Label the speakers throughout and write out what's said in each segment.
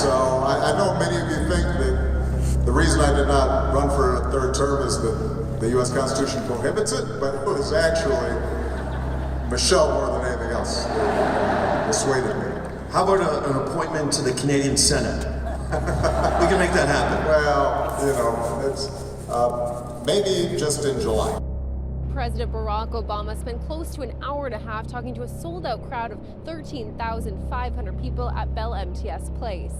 Speaker 1: So I know many of you think that the reason I did not run for a third term is that the U.S. Constitution prohibits it, but it was actually Michelle more than anything else that dissuaded me.
Speaker 2: How about an appointment to the Canadian Senate? We can make that happen.
Speaker 1: Well, you know, it's maybe just in July.
Speaker 3: President Barack Obama spent close to an hour and a half talking to a sold-out crowd of 13,500 people at Bell MTS Place.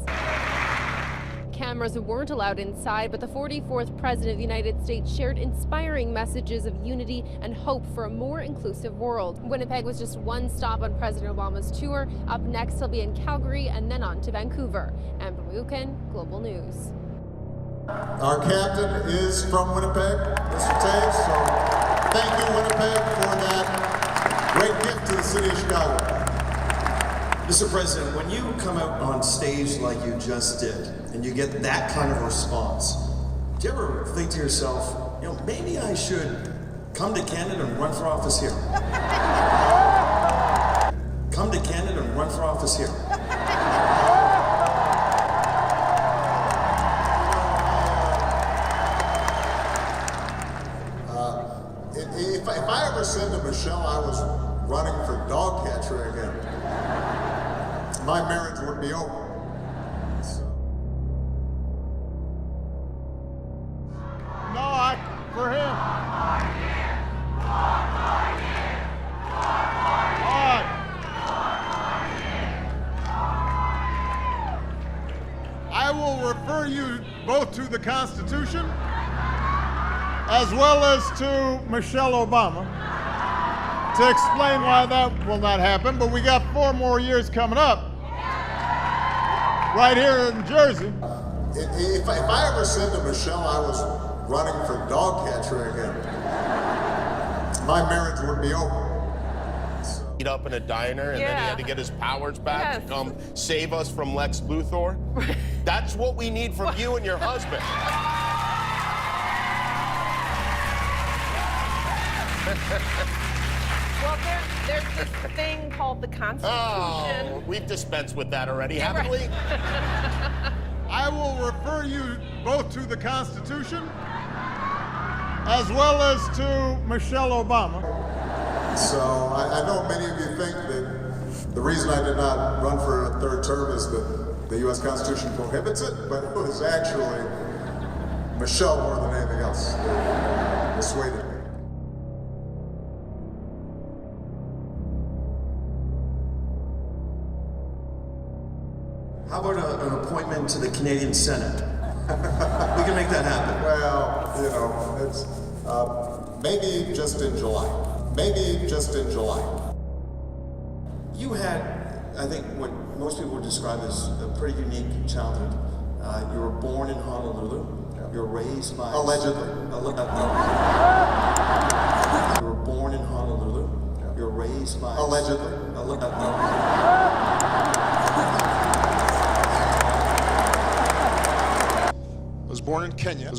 Speaker 3: Cameras weren't allowed inside, but the 44th President of the United States shared inspiring messages of unity and hope for a more inclusive world. Winnipeg was just one stop on President Obama's tour. Up next, he'll be in Calgary and then on to Vancouver. Amber Lucan, Global News.
Speaker 1: Our captain is from Winnipeg, Mr. Taves, so thank you, Winnipeg, for that great gift to the city of Chicago.
Speaker 2: Mr. President, when you come out on stage like you just did, and you get that kind of response, do you ever think to yourself, you know, maybe I should come to Canada and run for office here? Come to Canada and run for office here.
Speaker 1: If I ever said to Michelle I was running for dog catcher again, my marriage would be over.
Speaker 4: No, for him. I will refer you both to the Constitution as well as to Michelle Obama to explain why that will not happen. But we got 4 more years coming up right here in Jersey.
Speaker 1: If I ever said to Michelle I was running for dog catcher again, my marriage would be over.
Speaker 5: Meet up in a diner and then he had to get his powers back to come save us from Lex Luthor. That's what we need from you and your husband.
Speaker 6: Well, there's this thing called the Constitution.
Speaker 5: Oh, we've dispensed with that already, haven't we?
Speaker 4: I will refer you both to the Constitution as well as to Michelle Obama.
Speaker 1: So I know many of you think that the reason I did not run for a third term is that the U.S. Constitution prohibits it, but it was actually Michelle more than anything else that dissuaded me.
Speaker 2: How about an appointment to the Canadian Senate? We can make that happen.
Speaker 1: Well, you know, it's maybe just in July. Maybe just in July.
Speaker 2: You had, I think, what most people would describe as a pretty unique childhood. You were born in Honolulu. You were raised by...
Speaker 1: Allegedly.
Speaker 2: You were born in Honolulu. You were raised by...
Speaker 1: Allegedly.
Speaker 4: Was born in Kenya.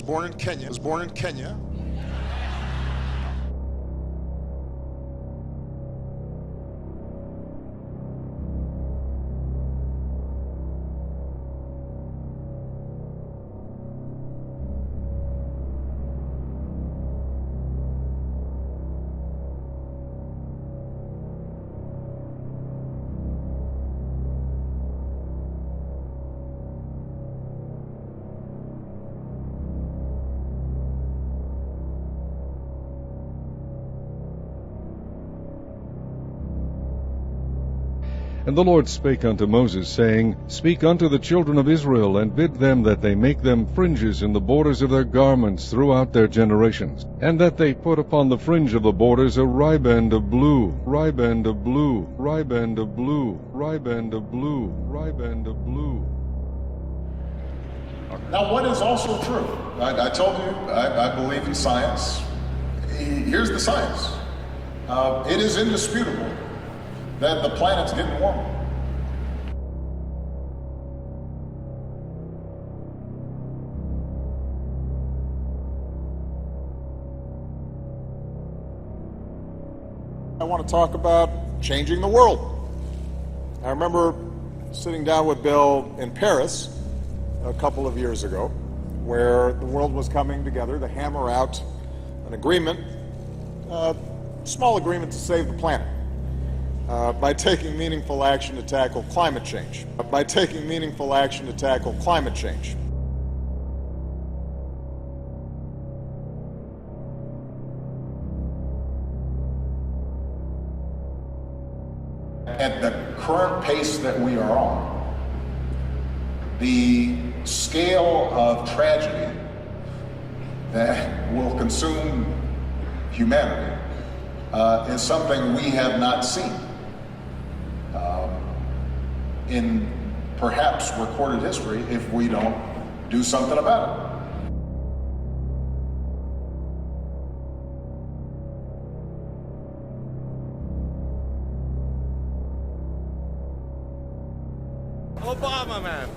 Speaker 7: And the Lord spake unto Moses, saying, Speak unto the children of Israel, and bid them that they make them fringes in the borders of their garments throughout their generations, and that they put upon the fringe of the borders a riband of blue, riband of blue, riband of blue, riband of blue, riband of blue.
Speaker 8: Now, what is also true? I told you, I believe in science. Here's the science. It is indisputable that the planet's getting warmer. I want to talk about changing the world. I remember
Speaker 4: sitting down with Bill in Paris a couple of years ago, where the world was coming together to hammer out an agreement, a small agreement to save the planet, by taking meaningful action to tackle climate change. By taking meaningful action to tackle climate change.
Speaker 8: At the current pace that we are on, the scale of tragedy that will consume humanity is something we have not seen in perhaps recorded history if we don't do something about it.
Speaker 9: Obama, man.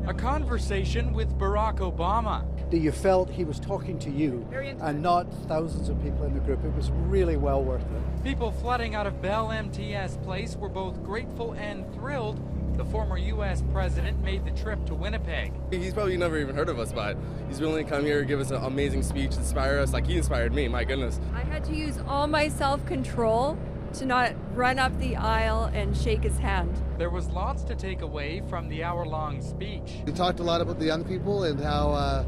Speaker 9: A conversation with Barack Obama.
Speaker 10: You felt he was talking to you and not thousands of people in the group. It was really well worth it.
Speaker 9: People flooding out of Bell MTS Place were both grateful and thrilled the former U.S. president made the trip to Winnipeg.
Speaker 11: He's probably never even heard of us, but he's willing to come here, give us an amazing speech, inspire us like he inspired me, my goodness.
Speaker 12: I had to use all my self-control to not run up the aisle and shake his hand.
Speaker 9: There was lots to take away from the hour-long speech.
Speaker 10: We talked a lot about the young people and how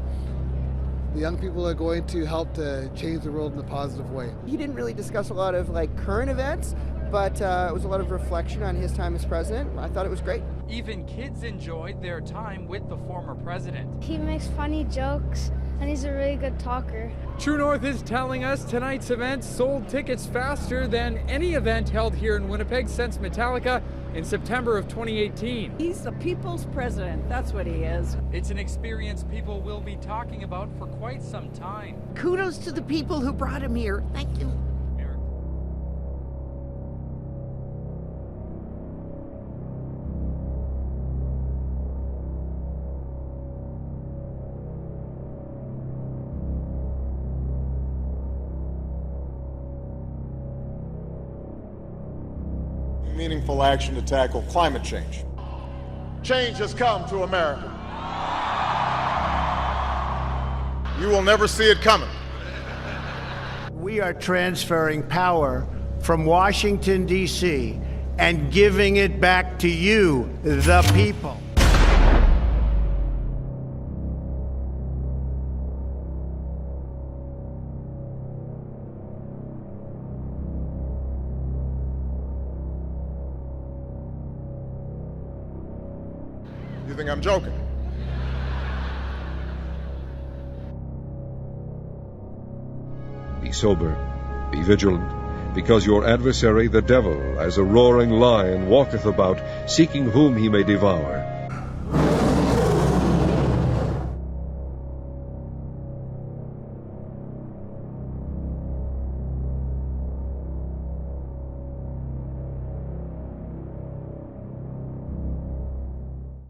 Speaker 10: the young people are going to help to change the world in a positive way.
Speaker 13: He didn't really discuss a lot of current events, but it was a lot of reflection on his time as president. I thought it was great.
Speaker 9: Even kids enjoyed their time with the former president.
Speaker 14: He makes funny jokes and he's a really good talker.
Speaker 9: True North is telling us tonight's event sold tickets faster than any event held here in Winnipeg since Metallica in September of 2018.
Speaker 6: He's the people's president. That's what he is.
Speaker 9: It's an experience people will be talking about for quite some time.
Speaker 6: Kudos to the people who brought him here. Thank you.
Speaker 4: Meaningful action to tackle climate change. Change has come to America. You will never see it coming.
Speaker 10: We are transferring power from Washington, D.C. and giving it back to you, the people.
Speaker 4: You think I'm joking?
Speaker 7: Be sober, be vigilant, because your adversary the devil, as a roaring lion, walketh about, seeking whom he may devour.